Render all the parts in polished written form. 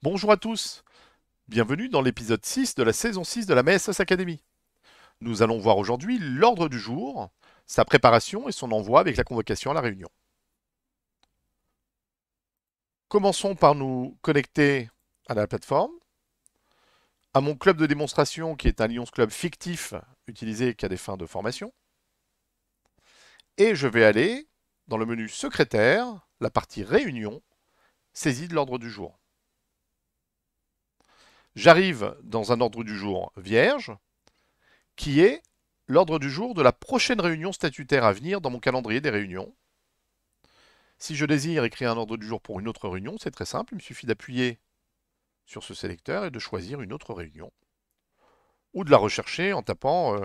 Bonjour à tous, bienvenue dans l'épisode 6 de la saison 6 de la MSS Academy. Nous allons voir aujourd'hui l'ordre du jour, sa préparation et son envoi avec la convocation à la réunion. Commençons par nous connecter à la plateforme, à mon club de démonstration qui est un Lions Club fictif utilisé qu'à des fins de formation. Et je vais aller dans le menu secrétaire, la partie réunion, saisie de l'ordre du jour. J'arrive dans un ordre du jour vierge, qui est l'ordre du jour de la prochaine réunion statutaire à venir dans mon calendrier des réunions. Si je désire écrire un ordre du jour pour une autre réunion, c'est très simple, il me suffit d'appuyer sur ce sélecteur et de choisir une autre réunion. Ou de la rechercher en tapant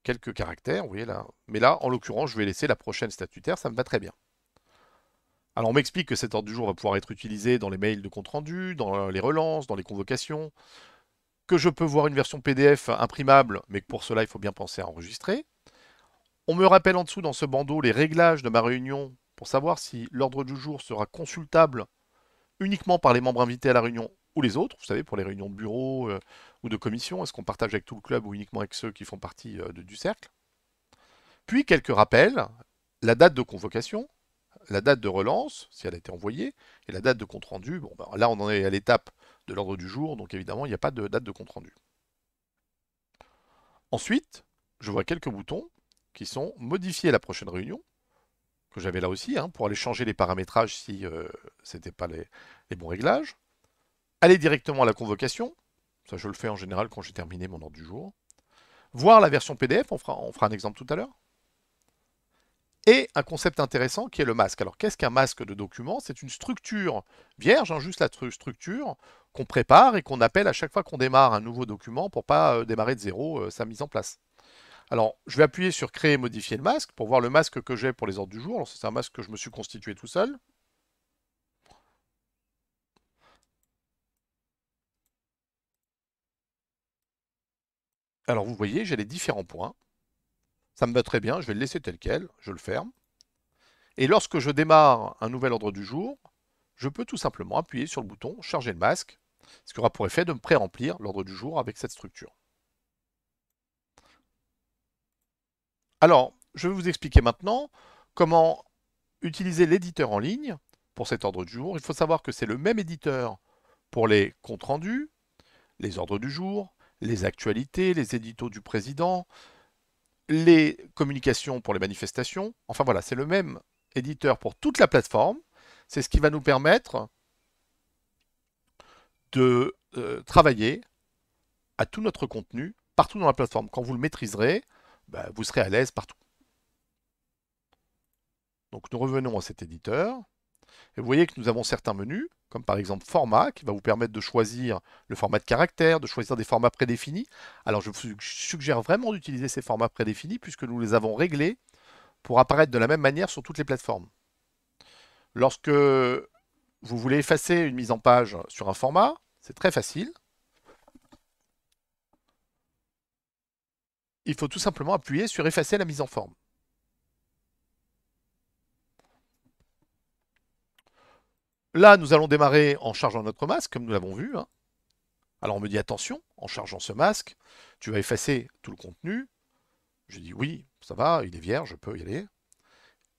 quelques caractères, vous voyez là. Mais là, en l'occurrence, je vais laisser la prochaine statutaire, ça me va très bien. Alors on m'explique que cet ordre du jour va pouvoir être utilisé dans les mails de compte rendu, dans les relances, dans les convocations, que je peux voir une version PDF imprimable, mais que pour cela, il faut bien penser à enregistrer. On me rappelle en dessous dans ce bandeau les réglages de ma réunion pour savoir si l'ordre du jour sera consultable uniquement par les membres invités à la réunion ou les autres, vous savez, pour les réunions de bureau ou de commission, est-ce qu'on partage avec tout le club ou uniquement avec ceux qui font partie du cercle. Puis quelques rappels, la date de convocation, la date de relance, si elle a été envoyée, et la date de compte-rendu. Bon, ben, là, on en est à l'étape de l'ordre du jour, donc évidemment, il n'y a pas de date de compte-rendu. Ensuite, je vois quelques boutons qui sont modifier la prochaine réunion, que j'avais là aussi, hein, pour aller changer les paramétrages si ce n'était pas les bons réglages. Aller directement à la convocation, ça je le fais en général quand j'ai terminé mon ordre du jour. Voir la version PDF, on fera un exemple tout à l'heure. Et un concept intéressant qui est le masque. Alors qu'est-ce qu'un masque de document? C'est une structure vierge, hein, juste la structure qu'on prépare et qu'on appelle à chaque fois qu'on démarre un nouveau document pour pas démarrer de zéro sa mise en place. Alors, je vais appuyer sur créer et modifier le masque pour voir le masque que j'ai pour les ordres du jour. Alors, c'est un masque que je me suis constitué tout seul. Alors, vous voyez, j'ai les différents points. Ça me va très bien, je vais le laisser tel quel, je le ferme. Et lorsque je démarre un nouvel ordre du jour, je peux tout simplement appuyer sur le bouton charger le masque, ce qui aura pour effet de me pré-remplir l'ordre du jour avec cette structure. Alors, je vais vous expliquer maintenant comment utiliser l'éditeur en ligne pour cet ordre du jour. Il faut savoir que c'est le même éditeur pour les comptes rendus, les ordres du jour, les actualités, les éditos du président, les communications pour les manifestations. Enfin voilà, c'est le même éditeur pour toute la plateforme. C'est ce qui va nous permettre de travailler à tout notre contenu partout dans la plateforme. Quand vous le maîtriserez, bah, vous serez à l'aise partout. Donc nous revenons à cet éditeur. Et vous voyez que nous avons certains menus, comme par exemple format, qui va vous permettre de choisir le format de caractère, de choisir des formats prédéfinis. Alors je vous suggère vraiment d'utiliser ces formats prédéfinis puisque nous les avons réglés pour apparaître de la même manière sur toutes les plateformes. Lorsque vous voulez effacer une mise en page sur un format, c'est très facile. Il faut tout simplement appuyer sur effacer la mise en forme. Là, nous allons démarrer en chargeant notre masque, comme nous l'avons vu, hein. Alors on me dit attention, en chargeant ce masque, tu vas effacer tout le contenu. Je dis oui, ça va, il est vierge, je peux y aller.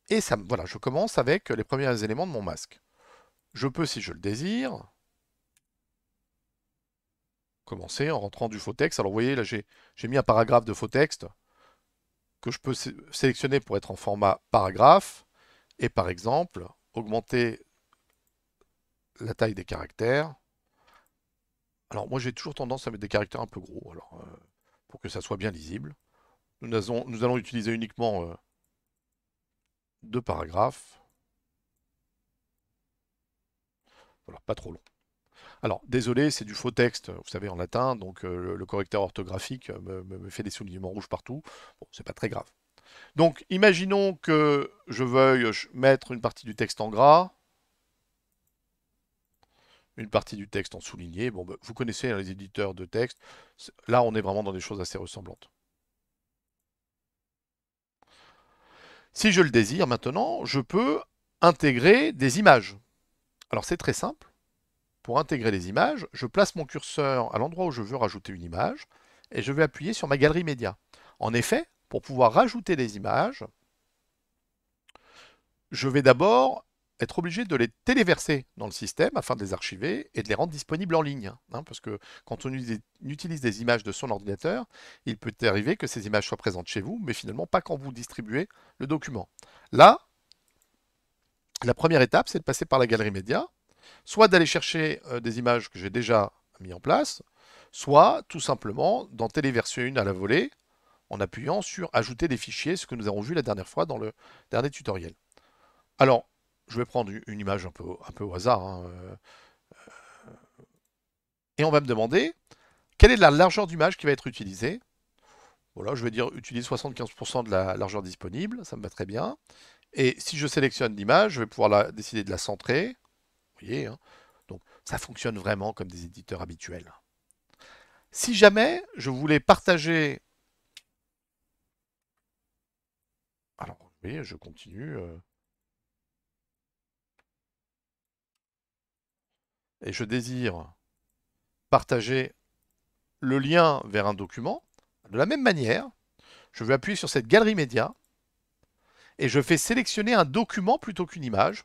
Et ça, voilà, je commence avec les premiers éléments de mon masque. Je peux, si je le désire, commencer en rentrant du faux texte. Alors vous voyez, là j'ai mis un paragraphe de faux texte que je peux sélectionner pour être en format paragraphe. Et par exemple, augmenter la taille des caractères. Alors moi j'ai toujours tendance à mettre des caractères un peu gros, alors, pour que ça soit bien lisible. Nous allons utiliser uniquement deux paragraphes. Voilà, pas trop long. Alors, désolé, c'est du faux texte, vous savez, en latin, donc le correcteur orthographique me fait des soulignements rouges partout. Bon, c'est pas très grave. Donc, imaginons que je veuille mettre une partie du texte en gras, une partie du texte en souligné. Bon, bah, vous connaissez, hein, les éditeurs de texte. Là, on est vraiment dans des choses assez ressemblantes. Si je le désire maintenant, je peux intégrer des images. Alors, c'est très simple. pour intégrer les images, je place mon curseur à l'endroit où je veux rajouter une image et je vais appuyer sur ma galerie média. En effet, pour pouvoir rajouter des images, je vais d'abord être obligé de les téléverser dans le système afin de les archiver et de les rendre disponibles en ligne. Parce que quand on utilise des images de son ordinateur, il peut arriver que ces images soient présentes chez vous, mais finalement pas quand vous distribuez le document. Là, la première étape, c'est de passer par la galerie média, soit d'aller chercher des images que j'ai déjà mis en place, soit tout simplement d'en téléverser une à la volée en appuyant sur ajouter des fichiers, ce que nous avons vu la dernière fois dans le dernier tutoriel. Alors, je vais prendre une image un peu au hasard, et on va me demander quelle est la largeur d'image qui va être utilisée. Voilà, je vais dire utilise 75% de la largeur disponible, ça me va très bien. Et si je sélectionne l'image, je vais pouvoir décider de la centrer. Vous voyez, donc ça fonctionne vraiment comme des éditeurs habituels. Si jamais je voulais partager... Alors, vous voyez, je continue. Et je désire partager le lien vers un document. De la même manière, je vais appuyer sur cette galerie média et je fais sélectionner un document plutôt qu'une image.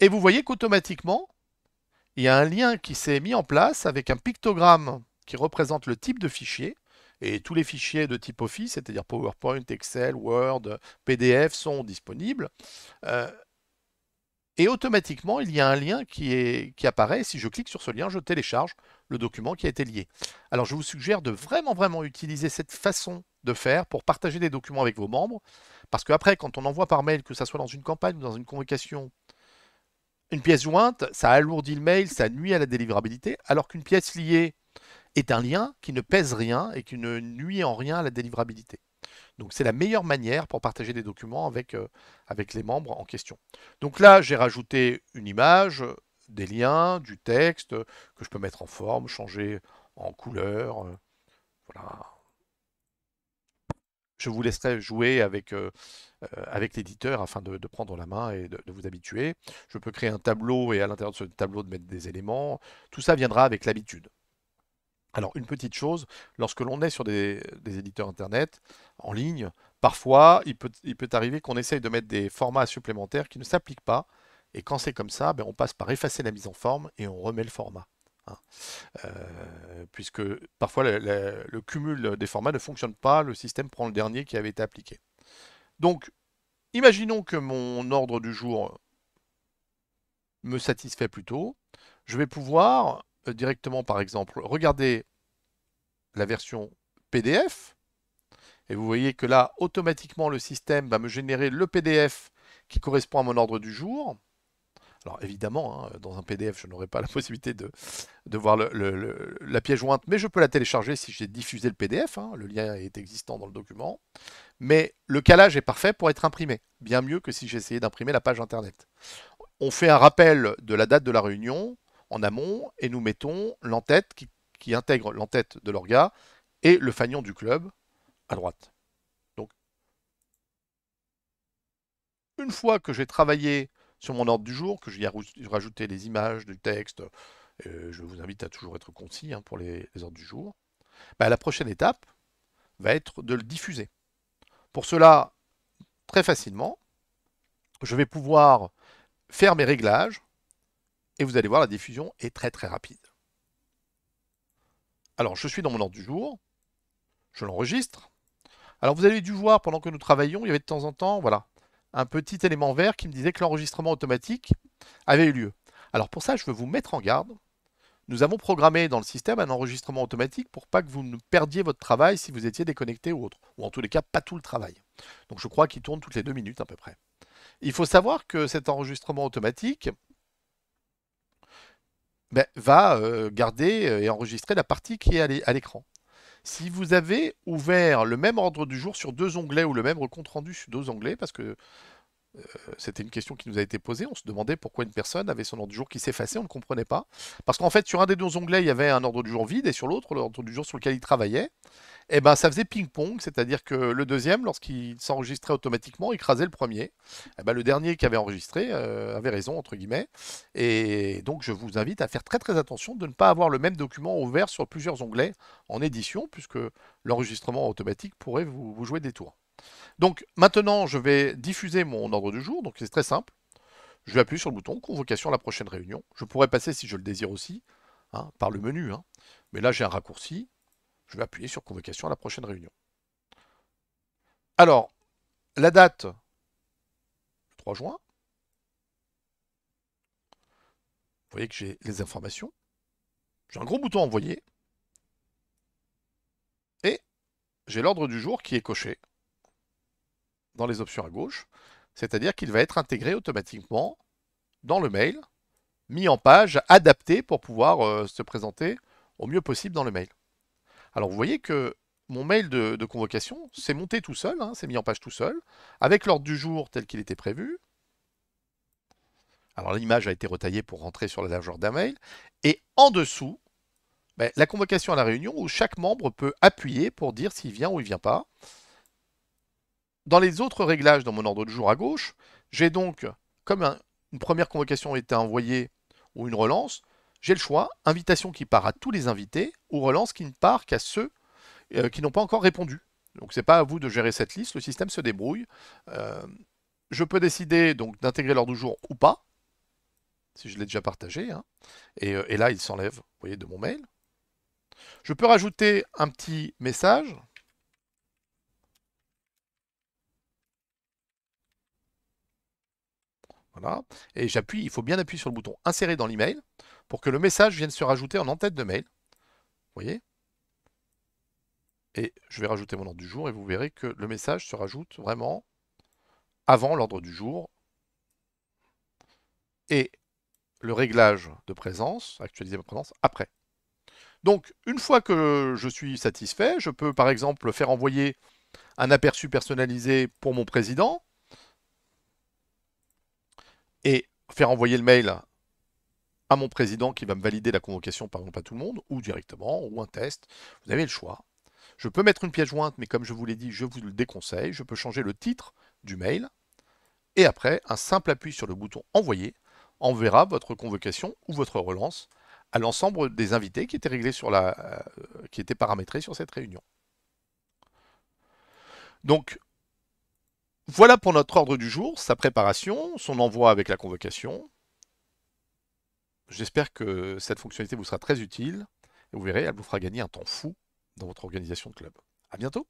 Et vous voyez qu'automatiquement, il y a un lien qui s'est mis en place avec un pictogramme qui représente le type de fichier. Et tous les fichiers de type Office, c'est-à-dire PowerPoint, Excel, Word, PDF, sont disponibles. Et automatiquement, il y a un lien qui apparaît. Si je clique sur ce lien, je télécharge le document qui a été lié. Alors, je vous suggère de vraiment utiliser cette façon de faire pour partager des documents avec vos membres. Parce qu'après, quand on envoie par mail, que ce soit dans une campagne ou dans une convocation, une pièce jointe, ça alourdit le mail, ça nuit à la délivrabilité, alors qu'une pièce liée est un lien qui ne pèse rien et qui ne nuit en rien à la délivrabilité. Donc c'est la meilleure manière pour partager des documents avec les membres en question. Donc là, j'ai rajouté une image, des liens, du texte que je peux mettre en forme, changer en couleur. Voilà. Je vous laisserai jouer avec l'éditeur afin de prendre la main et de vous habituer. Je peux créer un tableau et à l'intérieur de ce tableau de mettre des éléments. Tout ça viendra avec l'habitude. Alors, une petite chose, lorsque l'on est sur des éditeurs Internet en ligne, parfois, il peut arriver qu'on essaye de mettre des formats supplémentaires qui ne s'appliquent pas. Et quand c'est comme ça, ben, on passe par effacer la mise en forme et on remet le format. Puisque parfois, le cumul des formats ne fonctionne pas, le système prend le dernier qui avait été appliqué. Donc, imaginons que mon ordre du jour me satisfait plutôt. Je vais pouvoir directement, par exemple, regarder la version PDF. Et vous voyez que là, automatiquement, le système va me générer le PDF qui correspond à mon ordre du jour. Alors évidemment, dans un PDF, je n'aurai pas la possibilité de voir la pièce jointe, mais je peux la télécharger si j'ai diffusé le PDF. Le lien est existant dans le document. Mais le calage est parfait pour être imprimé, bien mieux que si j'essayais d'imprimer la page Internet. On fait un rappel de la date de la réunion en amont et nous mettons l'entête qui intègre l'entête de l'orga et le fanion du club à droite. Donc, une fois que j'ai travaillé sur mon ordre du jour, que j'y ai rajouté les images, du texte, je vous invite à toujours être concis pour les ordres du jour, la prochaine étape va être de le diffuser. Pour cela, très facilement, je vais pouvoir faire mes réglages et vous allez voir, la diffusion est très rapide. Alors, je suis dans mon ordre du jour, je l'enregistre. Alors, vous avez dû voir, pendant que nous travaillions, il y avait de temps en temps, voilà, un petit élément vert qui me disait que l'enregistrement automatique avait eu lieu. Alors, pour ça, je veux vous mettre en garde. Nous avons programmé dans le système un enregistrement automatique pour pas que vous ne perdiez votre travail si vous étiez déconnecté ou autre. Ou en tous les cas, pas tout le travail. Donc, je crois qu'il tourne toutes les 2 minutes à peu près. Il faut savoir que cet enregistrement automatique va garder et enregistrer la partie qui est à l'écran. Si vous avez ouvert le même ordre du jour sur 2 onglets ou le même compte rendu sur 2 onglets, parce que c'était une question qui nous a été posée, on se demandait pourquoi une personne avait son ordre du jour qui s'effaçait, on ne comprenait pas. Parce qu'en fait, sur un des 2 onglets, il y avait un ordre du jour vide et sur l'autre, l'ordre du jour sur lequel il travaillait. Eh ben, ça faisait ping-pong, c'est-à-dire que le deuxième, lorsqu'il s'enregistrait automatiquement, écrasait le premier. Eh ben, le dernier qui avait enregistré avait raison, entre guillemets. Et donc, je vous invite à faire très très attention de ne pas avoir le même document ouvert sur plusieurs onglets en édition, puisque l'enregistrement automatique pourrait vous jouer des tours. Donc, maintenant, je vais diffuser mon ordre du jour. Donc, c'est très simple. Je vais appuyer sur le bouton convocation à la prochaine réunion. Je pourrais passer, si je le désire aussi, hein, par le menu, hein. Mais là, j'ai un raccourci. Je vais appuyer sur convocation à la prochaine réunion. Alors, la date, le 3 juin. Vous voyez que j'ai les informations. J'ai un gros bouton envoyer. Et j'ai l'ordre du jour qui est coché dans les options à gauche. C'est-à-dire qu'il va être intégré automatiquement dans le mail, mis en page, adapté pour pouvoir se présenter au mieux possible dans le mail. Alors vous voyez que mon mail de convocation s'est monté tout seul, hein, s'est mis en page tout seul, avec l'ordre du jour tel qu'il était prévu. Alors l'image a été retaillée pour rentrer sur la largeur d'un mail. Et en dessous, ben, la convocation à la réunion où chaque membre peut appuyer pour dire s'il vient ou il ne vient pas. Dans les autres réglages dans mon ordre du jour à gauche, j'ai donc, comme une première convocation a été envoyée ou une relance, j'ai le choix, invitation qui part à tous les invités ou relance qui ne part qu'à ceux qui n'ont pas encore répondu. Donc c'est pas à vous de gérer cette liste, le système se débrouille. Euh, je peux décider donc d'intégrer l'ordre du jour ou pas, si je l'ai déjà partagé, hein. Et là il s'enlève, vous voyez, de mon mail. Je peux rajouter un petit message. Voilà. Et j'appuie, il faut bien appuyer sur le bouton insérer dans l'email pour que le message vienne se rajouter en en-tête de mail. Vous voyez? Et je vais rajouter mon ordre du jour et vous verrez que le message se rajoute vraiment avant l'ordre du jour. Et le réglage de présence, actualiser ma présence, après. Donc, une fois que je suis satisfait, je peux par exemple faire envoyer un aperçu personnalisé pour mon président et faire envoyer le mail à mon président qui va me valider la convocation, par exemple à tout le monde, ou directement, ou un test. Vous avez le choix. Je peux mettre une pièce jointe, mais comme je vous l'ai dit, je vous le déconseille. Je peux changer le titre du mail. Et après, un simple appui sur le bouton envoyer enverra votre convocation ou votre relance à l'ensemble des invités qui étaient réglés sur qui étaient paramétrés sur cette réunion. Donc, voilà pour notre ordre du jour, sa préparation, son envoi avec la convocation. J'espère que cette fonctionnalité vous sera très utile et vous verrez, elle vous fera gagner un temps fou dans votre organisation de club. À bientôt!